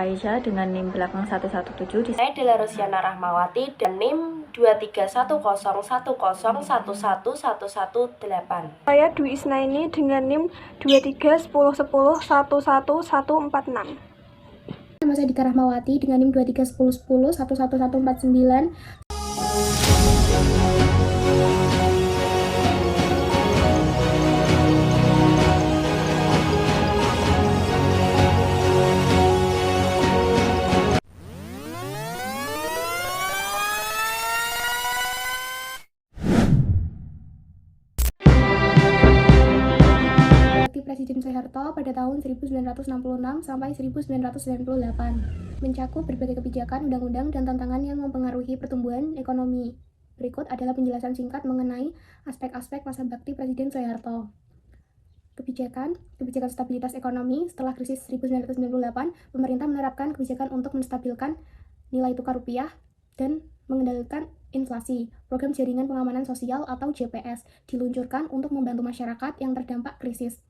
Faiza dengan NIM belakang 117. Saya adalah Rosiana Rahmawati dan NIM 23101111118. Saya Dwi Isnaini dengan NIM 231010111146. Nama saya Dika Rahmawati dengan NIM 231010111149. Presiden Soeharto pada tahun 1966 sampai 1998 mencakup berbagai kebijakan, undang-undang, dan tantangan yang mempengaruhi pertumbuhan ekonomi. Berikut adalah penjelasan singkat mengenai aspek-aspek masa bakti Presiden Soeharto. Kebijakan stabilitas ekonomi. Setelah krisis 1998, pemerintah menerapkan kebijakan untuk menstabilkan nilai tukar rupiah dan mengendalikan inflasi. Program Jaringan Pengamanan Sosial atau JPS diluncurkan untuk membantu masyarakat yang terdampak krisis.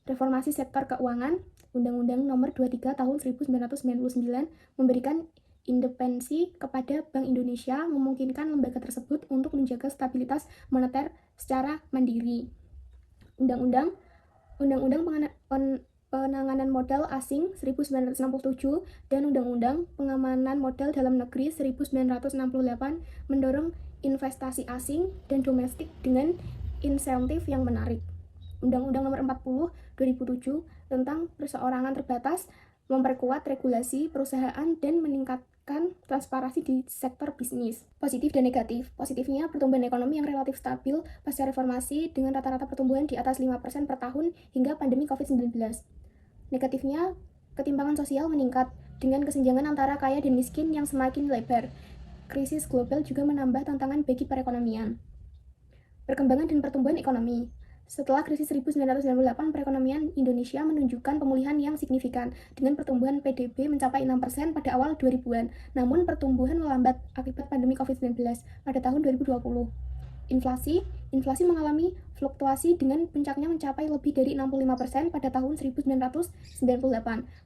Reformasi sektor keuangan. Undang-Undang Nomor 23 Tahun 1999 memberikan independensi kepada Bank Indonesia, memungkinkan lembaga tersebut untuk menjaga stabilitas moneter secara mandiri. Undang-Undang Penanganan Modal Asing 1967 dan Undang-Undang Pengamanan Modal Dalam Negeri 1968 mendorong investasi asing dan domestik dengan insentif yang menarik. Undang-Undang Nomor 40 2007 tentang perseorangan terbatas memperkuat regulasi perusahaan dan meningkatkan transparansi di sektor bisnis. Positif dan negatif. Positifnya, pertumbuhan ekonomi yang relatif stabil pasca reformasi dengan rata-rata pertumbuhan di atas 5% per tahun hingga pandemi COVID-19. Negatifnya, ketimpangan sosial meningkat dengan kesenjangan antara kaya dan miskin yang semakin lebar. Krisis global juga menambah tantangan bagi perekonomian. Perkembangan dan pertumbuhan ekonomi. Setelah krisis 1998, perekonomian Indonesia menunjukkan pemulihan yang signifikan dengan pertumbuhan PDB mencapai 6% pada awal 2000-an. Namun pertumbuhan melambat akibat pandemi COVID-19 pada tahun 2020. Inflasi mengalami fluktuasi dengan puncaknya mencapai lebih dari 65% pada tahun 1998.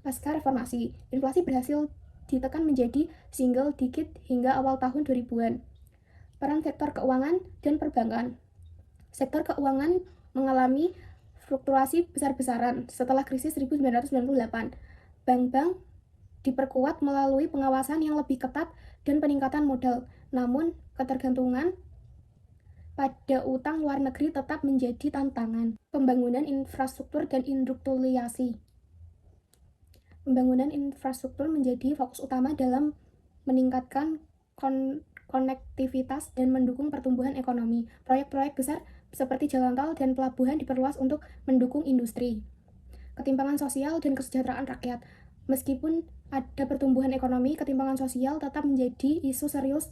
Pasca reformasi, inflasi berhasil ditekan menjadi single digit hingga awal tahun 2000-an. Peran sektor keuangan dan perbankan. Sektor keuangan mengalami fluktuasi besar-besaran setelah krisis 1998. Bank-bank diperkuat melalui pengawasan yang lebih ketat dan peningkatan modal. Namun, ketergantungan pada utang luar negeri tetap menjadi tantangan. Pembangunan infrastruktur dan industrialisasi. Pembangunan infrastruktur menjadi fokus utama dalam meningkatkan konektivitas dan mendukung pertumbuhan ekonomi. Proyek-proyek besar seperti jalan tol dan pelabuhan diperluas untuk mendukung industri. Ketimpangan sosial dan kesejahteraan rakyat. Meskipun ada pertumbuhan ekonomi, ketimpangan sosial tetap menjadi isu serius.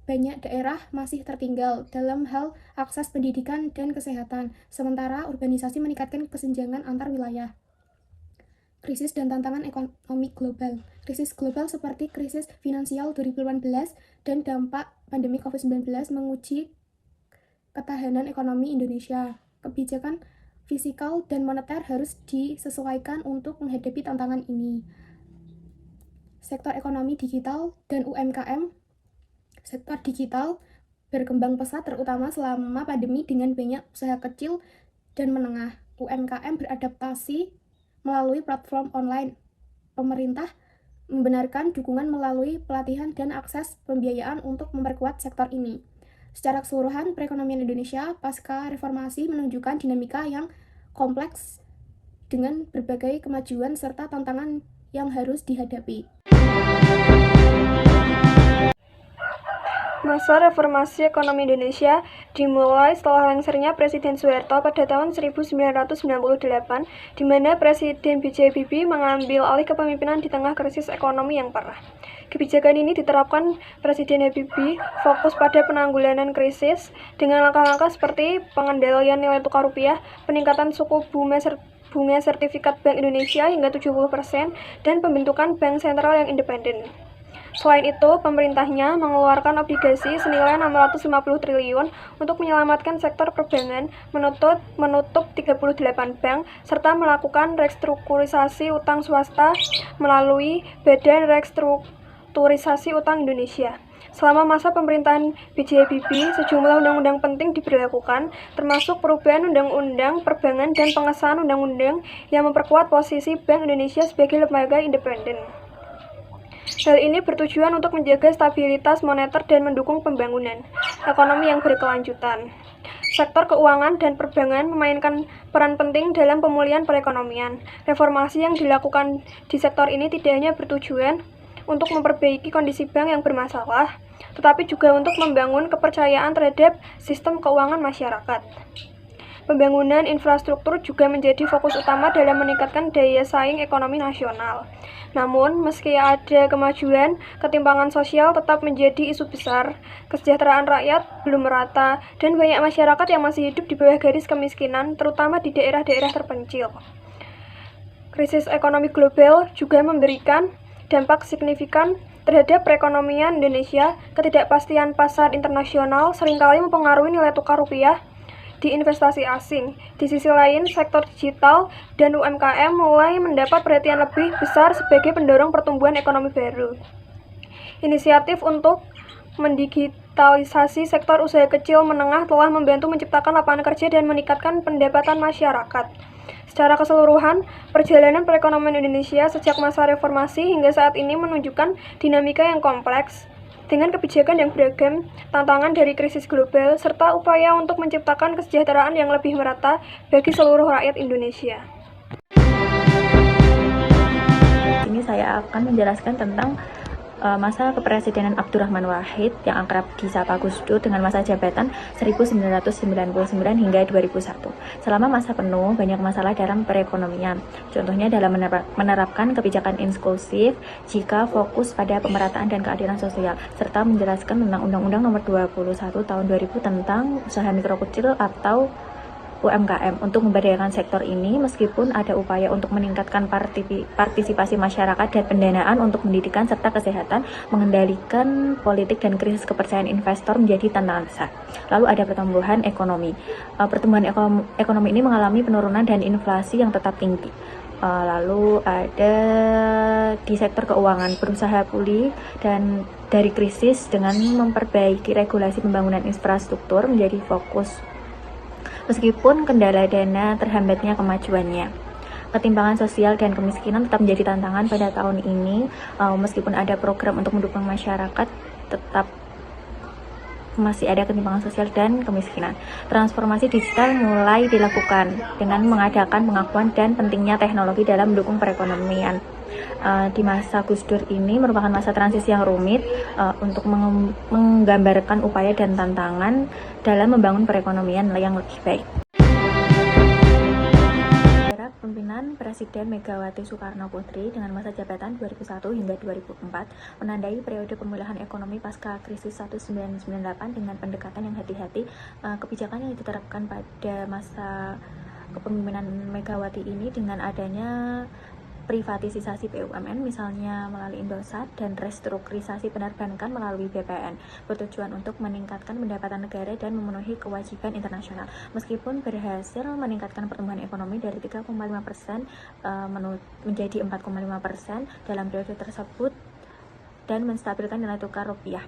Banyak daerah masih tertinggal dalam hal akses pendidikan dan kesehatan, sementara urbanisasi meningkatkan kesenjangan antar wilayah. Krisis dan tantangan ekonomi global. Krisis global seperti krisis finansial 2018 dan dampak pandemi COVID-19 menguji ketahanan ekonomi Indonesia. Kebijakan fiskal dan moneter harus disesuaikan untuk menghadapi tantangan ini. Sektor ekonomi digital dan UMKM. Sektor digital berkembang pesat terutama selama pandemi dengan banyak usaha kecil dan menengah. UMKM beradaptasi melalui platform online. Pemerintah membenarkan dukungan melalui pelatihan dan akses pembiayaan untuk memperkuat sektor ini. Secara keseluruhan, perekonomian Indonesia pasca reformasi menunjukkan dinamika yang kompleks dengan berbagai kemajuan serta tantangan yang harus dihadapi. Masa reformasi ekonomi Indonesia dimulai setelah lengsernya Presiden Soeharto pada tahun 1998, di mana Presiden B.J. Habibie mengambil alih kepemimpinan di tengah krisis ekonomi yang parah. Kebijakan ini diterapkan Presiden Habibie fokus pada penanggulangan krisis dengan langkah-langkah seperti pengendalian nilai tukar rupiah, peningkatan suku bunga sertifikat Bank Indonesia hingga 70%, dan pembentukan bank sentral yang independen. Selain itu, pemerintahnya mengeluarkan obligasi senilai 650 triliun untuk menyelamatkan sektor perbankan, menutup 38 bank, serta melakukan restrukturisasi utang swasta melalui Badan Restrukturisasi Utang Indonesia. Selama masa pemerintahan B.J. Habibie, sejumlah undang-undang penting diberlakukan, termasuk perubahan undang-undang perbankan dan pengesahan undang-undang yang memperkuat posisi Bank Indonesia sebagai lembaga independen. Hal ini bertujuan untuk menjaga stabilitas moneter dan mendukung pembangunan ekonomi yang berkelanjutan. Sektor keuangan dan perbankan memainkan peran penting dalam pemulihan perekonomian. Reformasi yang dilakukan di sektor ini tidak hanya bertujuan untuk memperbaiki kondisi bank yang bermasalah, tetapi juga untuk membangun kepercayaan terhadap sistem keuangan masyarakat. Pembangunan infrastruktur juga menjadi fokus utama dalam meningkatkan daya saing ekonomi nasional. Namun, meski ada kemajuan, ketimpangan sosial tetap menjadi isu besar. Kesejahteraan rakyat belum merata, dan banyak masyarakat yang masih hidup di bawah garis kemiskinan, terutama di daerah-daerah terpencil. Krisis ekonomi global juga memberikan dampak signifikan terhadap perekonomian Indonesia. Ketidakpastian pasar internasional seringkali mempengaruhi nilai tukar rupiah di investasi asing. Di sisi lain, sektor digital dan UMKM mulai mendapat perhatian lebih besar sebagai pendorong pertumbuhan ekonomi baru. Inisiatif untuk mendigitalisasi sektor usaha kecil menengah telah membantu menciptakan lapangan kerja dan meningkatkan pendapatan masyarakat. Secara keseluruhan, perjalanan perekonomian Indonesia sejak masa reformasi hingga saat ini menunjukkan dinamika yang kompleks, dengan kebijakan yang beragam, tantangan dari krisis global, serta upaya untuk menciptakan kesejahteraan yang lebih merata bagi seluruh rakyat Indonesia. Ini saya akan menjelaskan tentang masa kepresidenan Abdurrahman Wahid yang akrab disapa Gus Dur dengan masa jabatan 1999 hingga 2001. Selama masa penuh, banyak masalah dalam perekonomian. Contohnya dalam menerapkan kebijakan inklusif jika fokus pada pemerataan dan keadilan sosial, serta menjelaskan tentang Undang-Undang Nomor 21 Tahun 2000 tentang usaha mikro kecil atau UMKM untuk memberdayakan sektor ini. Meskipun ada upaya untuk meningkatkan partisipasi masyarakat dan pendanaan untuk pendidikan serta kesehatan, mengendalikan politik dan krisis kepercayaan investor menjadi tantangan besar. Lalu ada pertumbuhan ekonomi. Pertumbuhan ekonomi ini mengalami penurunan dan inflasi yang tetap tinggi. Lalu ada di sektor keuangan, berusaha pulih dan dari krisis dengan memperbaiki regulasi pembangunan infrastruktur menjadi fokus. Meskipun kendala dana terhambatnya kemajuannya, ketimpangan sosial dan kemiskinan tetap menjadi tantangan pada tahun ini. Meskipun ada program untuk mendukung masyarakat, tetap masih ada ketimpangan sosial dan kemiskinan. Transformasi digital mulai dilakukan dengan mengadakan pengakuan dan pentingnya teknologi dalam mendukung perekonomian. Di masa Gus Dur ini merupakan masa transisi yang rumit untuk menggambarkan upaya dan tantangan dalam membangun perekonomian yang lebih baik. Pemimpinan Presiden Megawati Soekarno Putri dengan masa jabatan 2001 hingga 2004 menandai periode pemulihan ekonomi pasca krisis 1998 dengan pendekatan yang hati-hati. Kebijakan yang diterapkan pada masa kepemimpinan Megawati ini dengan adanya privatisasi BUMN misalnya melalui Indosat dan restrukturisasi penerbangan melalui BPN bertujuan untuk meningkatkan pendapatan negara dan memenuhi kewajiban internasional. Meskipun berhasil meningkatkan pertumbuhan ekonomi dari 3,5% menjadi 4,5% dalam periode tersebut dan menstabilkan nilai tukar rupiah.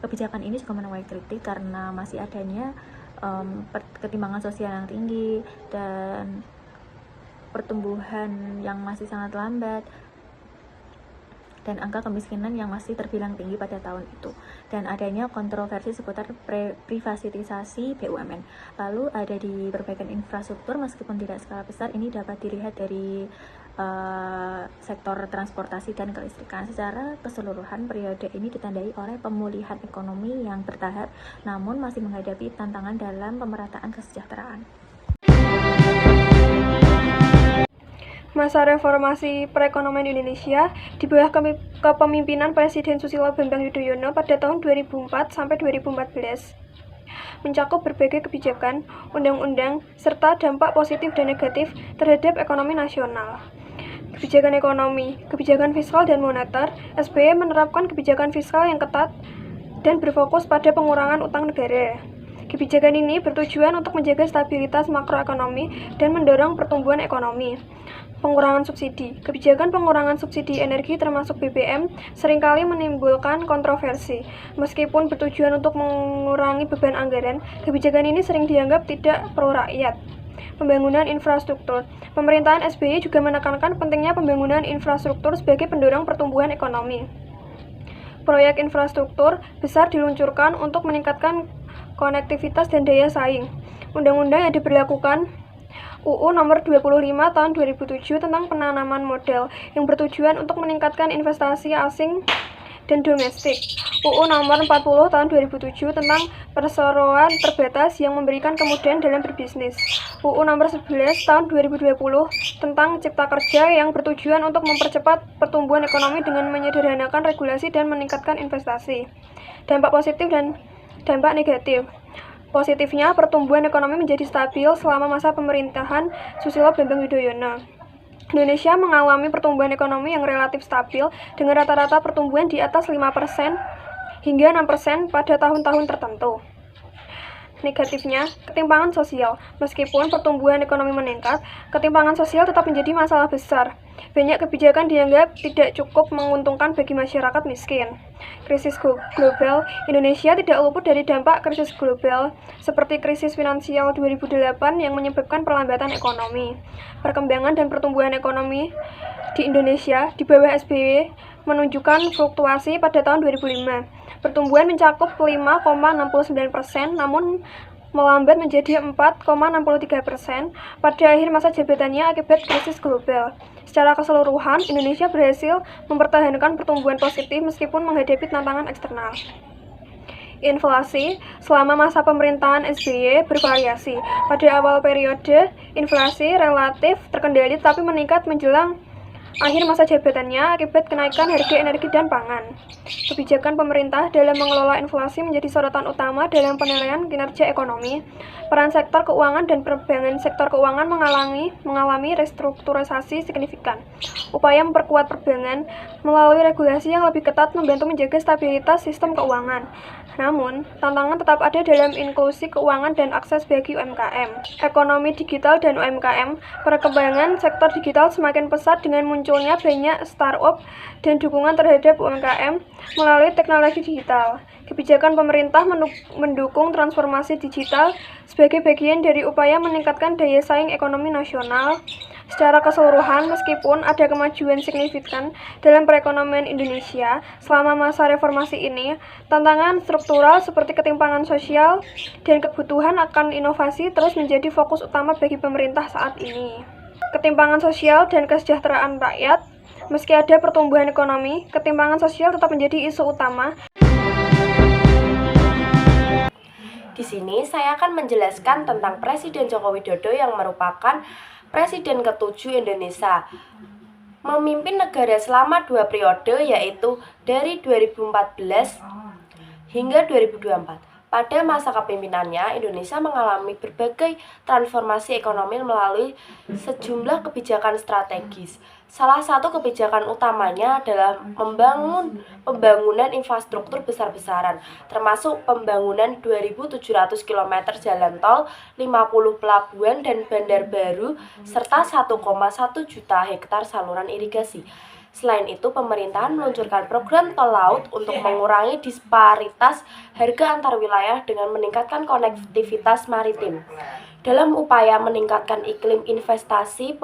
Kebijakan ini juga menuai kritik karena masih adanya ketimpangan sosial yang tinggi dan pertumbuhan yang masih sangat lambat dan angka kemiskinan yang masih terbilang tinggi pada tahun itu, dan adanya kontroversi seputar privatisasi BUMN. Lalu ada di perbaikan infrastruktur, meskipun tidak skala besar, ini dapat dilihat dari sektor transportasi dan kelistrikan. Secara keseluruhan, periode ini ditandai oleh pemulihan ekonomi yang bertahap, namun masih menghadapi tantangan dalam pemerataan kesejahteraan. Masa reformasi perekonomian Indonesia di bawah kepemimpinan Presiden Susilo Bambang Yudhoyono pada tahun 2004 sampai 2014 mencakup berbagai kebijakan, undang-undang, serta dampak positif dan negatif terhadap ekonomi nasional. Kebijakan ekonomi, kebijakan fiskal dan moneter, SBY menerapkan kebijakan fiskal yang ketat dan berfokus pada pengurangan utang negara. Kebijakan ini bertujuan untuk menjaga stabilitas makroekonomi dan mendorong pertumbuhan ekonomi. Pengurangan subsidi. Kebijakan pengurangan subsidi energi termasuk BBM seringkali menimbulkan kontroversi. Meskipun bertujuan untuk mengurangi beban anggaran, kebijakan ini sering dianggap tidak pro rakyat. Pembangunan infrastruktur. Pemerintahan SBY juga menekankan pentingnya pembangunan infrastruktur sebagai pendorong pertumbuhan ekonomi. Proyek infrastruktur besar diluncurkan untuk meningkatkan konektivitas dan daya saing. Undang-undang yang diberlakukan UU Nomor 25 Tahun 2007 tentang penanaman modal yang bertujuan untuk meningkatkan investasi asing dan domestik. UU Nomor 40 Tahun 2007 tentang perseroan terbatas yang memberikan kemudahan dalam berbisnis. UU Nomor 11 Tahun 2020 tentang Cipta Kerja yang bertujuan untuk mempercepat pertumbuhan ekonomi dengan menyederhanakan regulasi dan meningkatkan investasi. Dampak positif dan dampak negatif. Positifnya, pertumbuhan ekonomi menjadi stabil selama masa pemerintahan Susilo Bambang Yudhoyono. Indonesia mengalami pertumbuhan ekonomi yang relatif stabil dengan rata-rata pertumbuhan di atas 5% hingga 6% pada tahun-tahun tertentu. Negatifnya, ketimpangan sosial. Meskipun pertumbuhan ekonomi meningkat, ketimpangan sosial tetap menjadi masalah besar. Banyak kebijakan dianggap tidak cukup menguntungkan bagi masyarakat miskin. Krisis global. Indonesia tidak luput dari dampak krisis global, seperti krisis finansial 2008 yang menyebabkan perlambatan ekonomi. Perkembangan dan pertumbuhan ekonomi di Indonesia di bawah SBY menunjukkan fluktuasi pada tahun 2005. Pertumbuhan mencakup 5,69%, namun melambat menjadi 4,63% pada akhir masa jabatannya akibat krisis global. Secara keseluruhan, Indonesia berhasil mempertahankan pertumbuhan positif meskipun menghadapi tantangan eksternal. Inflasi selama masa pemerintahan SBY bervariasi. Pada awal periode, inflasi relatif terkendali tapi meningkat menjelang akhir masa jabatannya akibat kenaikan harga energi dan pangan. Kebijakan pemerintah dalam mengelola inflasi menjadi sorotan utama dalam penilaian kinerja ekonomi. Peran sektor keuangan dan perbankan sektor keuangan mengalami restrukturisasi signifikan. Upaya memperkuat perbankan melalui regulasi yang lebih ketat membantu menjaga stabilitas sistem keuangan. Namun, tantangan tetap ada dalam inklusi keuangan dan akses bagi UMKM. Ekonomi digital dan UMKM. Perkembangan sektor digital semakin pesat dengan munculnya banyak startup dan dukungan terhadap UMKM melalui teknologi digital. Kebijakan pemerintah mendukung transformasi digital sebagai bagian dari upaya meningkatkan daya saing ekonomi nasional. Secara keseluruhan, meskipun ada kemajuan signifikan dalam perekonomian Indonesia selama masa reformasi ini, tantangan struktural seperti ketimpangan sosial dan kebutuhan akan inovasi terus menjadi fokus utama bagi pemerintah saat ini. Ketimpangan sosial dan kesejahteraan rakyat. Meski ada pertumbuhan ekonomi, ketimpangan sosial tetap menjadi isu utama. Di sini saya akan menjelaskan tentang Presiden Joko Widodo yang merupakan Presiden ke-7 Indonesia. Memimpin negara selama 2 periode yaitu dari 2014 hingga 2024. Pada masa kepemimpinannya, Indonesia mengalami berbagai transformasi ekonomi melalui sejumlah kebijakan strategis. Salah satu kebijakan utamanya adalah pembangunan infrastruktur besar-besaran, termasuk pembangunan 2.700 km jalan tol, 50 pelabuhan dan bandar baru, serta 1,1 juta hektar saluran irigasi. Selain itu, pemerintahan meluncurkan program tol laut untuk mengurangi disparitas harga antar wilayah dengan meningkatkan konektivitas maritim. Dalam upaya meningkatkan iklim investasi,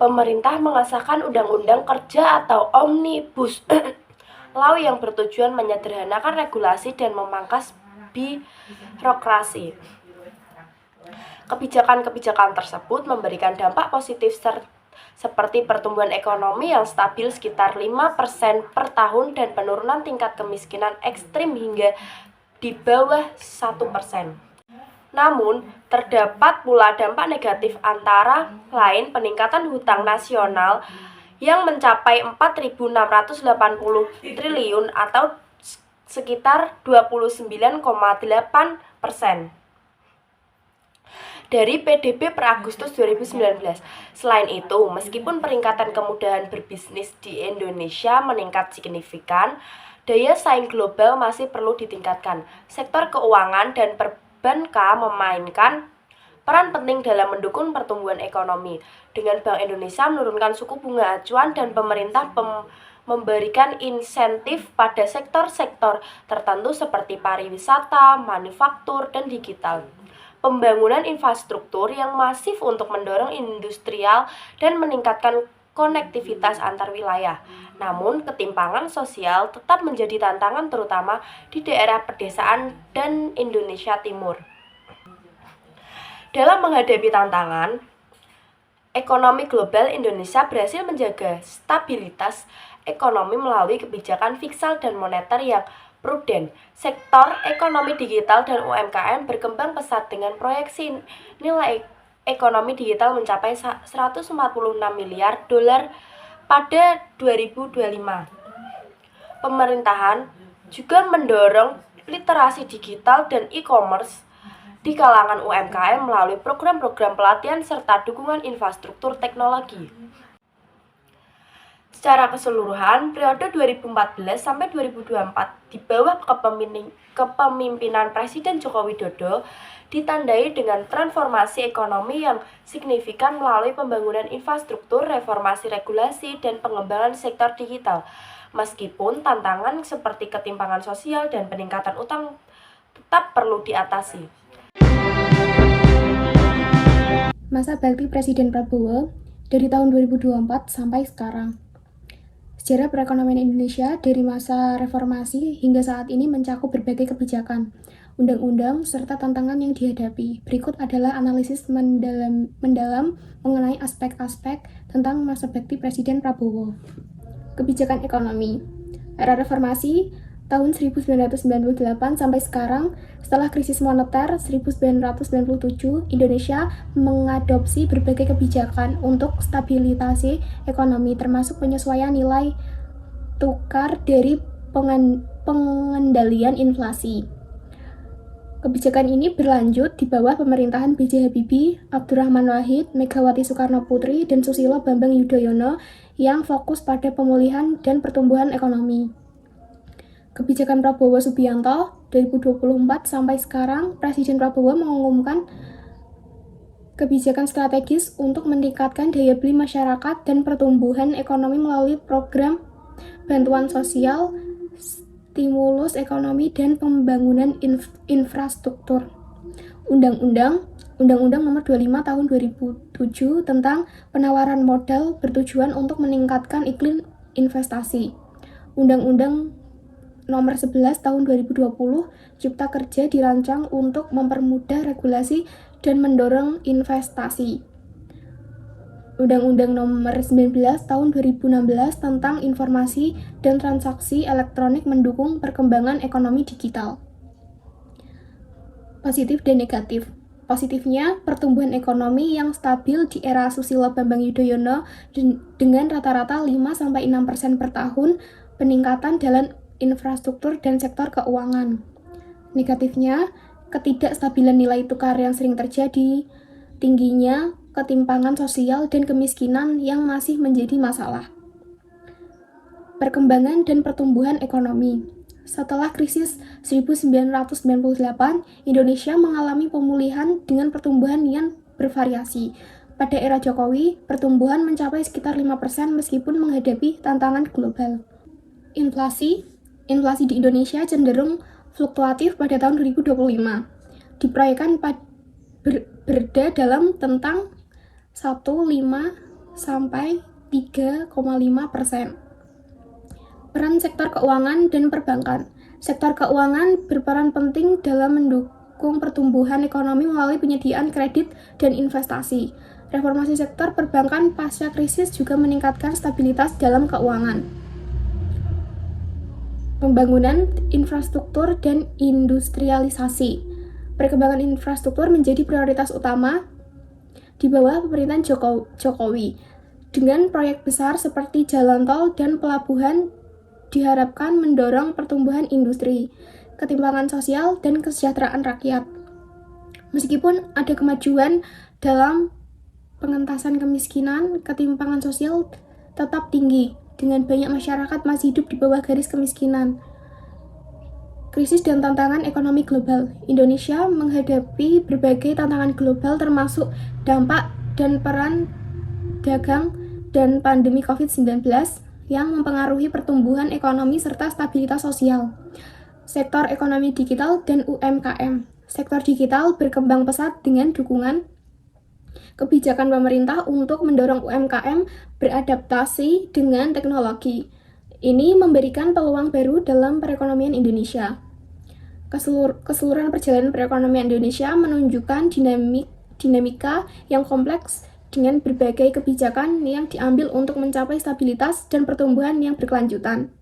pemerintah mengesahkan Undang-Undang Kerja atau Omnibus Law yang bertujuan menyederhanakan regulasi dan memangkas birokrasi. Kebijakan-kebijakan tersebut memberikan dampak positif seperti pertumbuhan ekonomi yang stabil sekitar 5% per tahun dan penurunan tingkat kemiskinan ekstrim hingga di bawah 1%. Namun, terdapat pula dampak negatif antara lain peningkatan hutang nasional yang mencapai 4.680 triliun atau sekitar 29,8%. dari PDB per Agustus 2019. Selain itu, meskipun peningkatan kemudahan berbisnis di Indonesia meningkat signifikan, daya saing global masih perlu ditingkatkan. Sektor keuangan dan perbankan memainkan peran penting dalam mendukung pertumbuhan ekonomi. Dengan Bank Indonesia menurunkan suku bunga acuan dan pemerintah memberikan insentif pada sektor-sektor tertentu seperti pariwisata, manufaktur, dan digital. Pembangunan infrastruktur yang masif untuk mendorong industrial dan meningkatkan konektivitas antar wilayah. Namun, ketimpangan sosial tetap menjadi tantangan terutama di daerah pedesaan dan Indonesia Timur. Dalam menghadapi tantangan ekonomi global, Indonesia berhasil menjaga stabilitas ekonomi melalui kebijakan fiskal dan moneter yang prudent. Sektor ekonomi digital dan UMKM berkembang pesat dengan proyeksi nilai ekonomi digital mencapai 146 miliar dolar pada 2025. Pemerintahan juga mendorong literasi digital dan e-commerce di kalangan UMKM melalui program-program pelatihan serta dukungan infrastruktur teknologi. Secara keseluruhan, periode 2014 sampai 2024 di bawah kepemimpinan Presiden Joko Widodo ditandai dengan transformasi ekonomi yang signifikan melalui pembangunan infrastruktur, reformasi regulasi, dan pengembangan sektor digital. Meskipun tantangan seperti ketimpangan sosial dan peningkatan utang tetap perlu diatasi. Masa bakti Presiden Prabowo dari tahun 2024 sampai sekarang. Sejarah perekonomian Indonesia dari masa reformasi hingga saat ini mencakup berbagai kebijakan, undang-undang, serta tantangan yang dihadapi. Berikut adalah analisis mendalam mengenai aspek-aspek tentang masa bakti Presiden Prabowo. Kebijakan ekonomi. Era reformasi tahun 1998 sampai sekarang, setelah krisis moneter 1997, Indonesia mengadopsi berbagai kebijakan untuk stabilisasi ekonomi, termasuk penyesuaian nilai tukar dari pengendalian inflasi. Kebijakan ini berlanjut di bawah pemerintahan B.J. Habibie, Abdurrahman Wahid, Megawati Soekarnoputri, dan Susilo Bambang Yudhoyono yang fokus pada pemulihan dan pertumbuhan ekonomi. Kebijakan Prabowo Subianto 2024 sampai sekarang, Presiden Prabowo mengumumkan kebijakan strategis untuk meningkatkan daya beli masyarakat dan pertumbuhan ekonomi melalui program bantuan sosial, stimulus ekonomi, dan pembangunan infrastruktur. Undang-Undang Nomor 25 Tahun 2007 tentang penawaran modal bertujuan untuk meningkatkan iklim investasi. Undang-Undang Nomor 11 Tahun 2020 Cipta Kerja dirancang untuk mempermudah regulasi dan mendorong investasi. Undang-Undang Nomor 19 Tahun 2016 tentang Informasi dan Transaksi Elektronik mendukung perkembangan ekonomi digital. Positif dan negatif. Positifnya, pertumbuhan ekonomi yang stabil di era Susilo Bambang Yudhoyono dengan rata-rata 5-6% per tahun, peningkatan dalam infrastruktur dan sektor keuangan. Negatifnya, ketidakstabilan nilai tukar yang sering terjadi, tingginya ketimpangan sosial dan kemiskinan yang masih menjadi masalah. Perkembangan dan pertumbuhan ekonomi. Setelah krisis 1998, Indonesia mengalami pemulihan dengan pertumbuhan yang bervariasi. Pada era Jokowi, pertumbuhan mencapai sekitar 5% meskipun menghadapi tantangan global. Inflasi di Indonesia cenderung fluktuatif pada tahun 2025. Diproyekkan berada dalam tentang 1,5 sampai 3,5%. Peran sektor keuangan dan perbankan. Sektor keuangan berperan penting dalam mendukung pertumbuhan ekonomi melalui penyediaan kredit dan investasi. Reformasi sektor perbankan pasca krisis juga meningkatkan stabilitas dalam keuangan. Pembangunan infrastruktur dan industrialisasi. Perkembangan infrastruktur menjadi prioritas utama di bawah pemerintahan Jokowi. Dengan proyek besar seperti jalan tol dan pelabuhan diharapkan mendorong pertumbuhan industri, ketimpangan sosial, dan kesejahteraan rakyat. Meskipun ada kemajuan dalam pengentasan kemiskinan, ketimpangan sosial tetap tinggi, dengan banyak masyarakat masih hidup di bawah garis kemiskinan. Krisis dan tantangan ekonomi global. Indonesia menghadapi berbagai tantangan global termasuk dampak dan peran dagang dan pandemi COVID-19 yang mempengaruhi pertumbuhan ekonomi serta stabilitas sosial. Sektor ekonomi digital dan UMKM. Sektor digital berkembang pesat dengan dukungan kebijakan pemerintah untuk mendorong UMKM beradaptasi dengan teknologi. Ini memberikan peluang baru dalam perekonomian Indonesia. Keseluruhan perjalanan perekonomian Indonesia menunjukkan dinamika yang kompleks dengan berbagai kebijakan yang diambil untuk mencapai stabilitas dan pertumbuhan yang berkelanjutan.